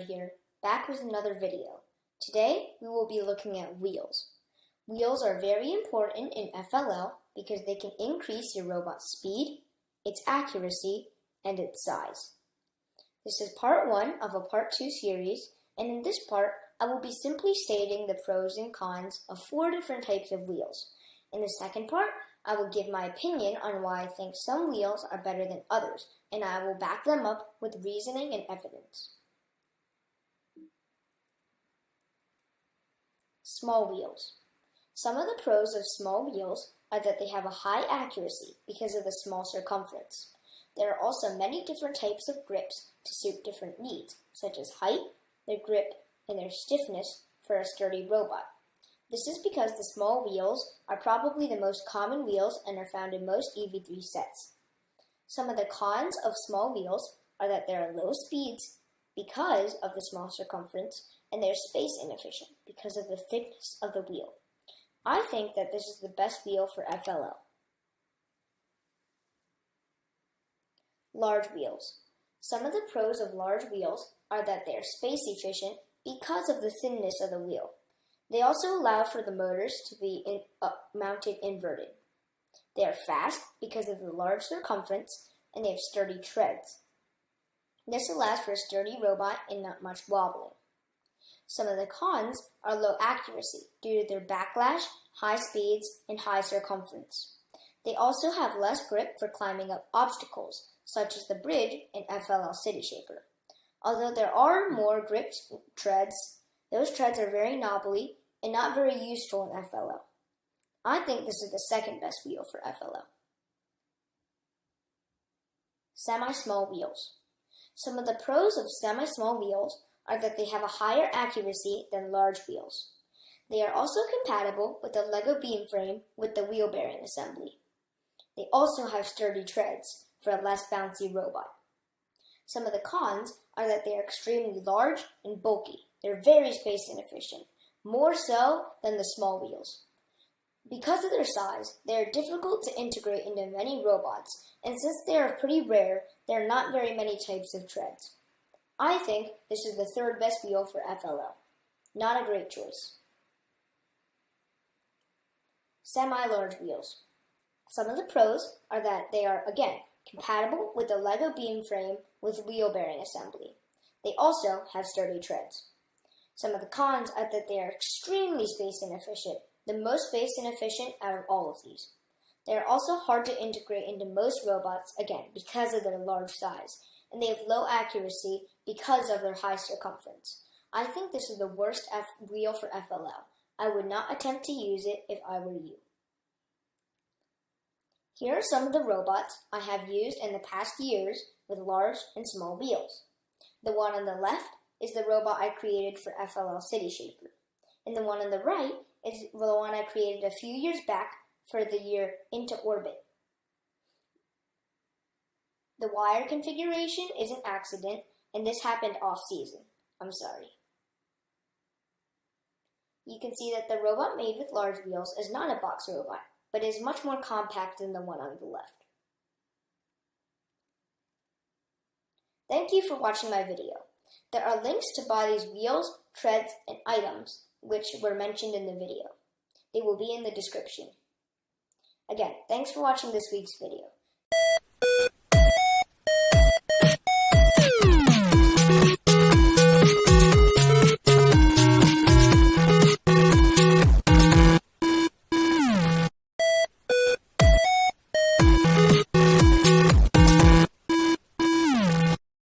Here, back with another video. Today we will be looking at wheels. Wheels are very important in FLL because they can increase your robot's speed, its accuracy, and its size. This is part 1 of a part 2 series, and in this part I will be simply stating the pros and cons of 4 different types of wheels. In the second part, I will give my opinion on why I think some wheels are better than others, and I will back them up with reasoning and evidence. Small wheels. Some of the pros of small wheels are that they have a high accuracy because of the small circumference. There are also many different types of grips to suit different needs, such as height, their grip, and their stiffness for a sturdy robot. This is because the small wheels are probably the most common wheels and are found in most EV3 sets. Some of the cons of small wheels are that there are low speeds because of the small circumference, and they're space inefficient because of the thickness of the wheel. I think that this is the best wheel for FLL. Large wheels. Some of the pros of large wheels are that they are space efficient because of the thinness of the wheel. They also allow for the motors to be mounted inverted. They are fast because of the large circumference, and they have sturdy treads. This allows for a sturdy robot and not much wobbling. Some of the cons are low accuracy due to their backlash, high speeds, and high circumference. They also have less grip for climbing up obstacles, such as the bridge in FLL City Shaper. Although there are more grip treads, those treads are very knobbly and not very useful in FLL. I think this is the second best wheel for FLL. Semi-small wheels. Some of the pros of semi-small wheels are that they have a higher accuracy than large wheels. They are also compatible with the Lego beam frame with the wheel bearing assembly. They also have sturdy treads for a less bouncy robot. Some of the cons are that they are extremely large and bulky. They're very space inefficient, more so than the small wheels. Because of their size, they are difficult to integrate into many robots, and since they are pretty rare, there are not very many types of treads. I think this is the third best wheel for FLL. Not a great choice. Semi-large wheels. Some of the pros are that they are, again, compatible with the Lego beam frame with wheel bearing assembly. They also have sturdy treads. Some of the cons are that they are extremely space inefficient, the most space inefficient out of all of these. They are also hard to integrate into most robots, again, because of their large size, and they have low accuracy because of their high circumference. I think this is the worst wheel for FLL. I would not attempt to use it if I were you. Here are some of the robots I have used in the past years with large and small wheels. The one on the left is the robot I created for FLL City Shaper, and the one on the right is the one I created a few years back for the year Into Orbit. The wire configuration is an accident, and this happened off-season. I'm sorry. You can see that the robot made with large wheels is not a box robot, but is much more compact than the one on the left. Thank you for watching my video. There are links to buy these wheels, treads, and items which were mentioned in the video. They will be in the description. Again, thanks for watching this week's video.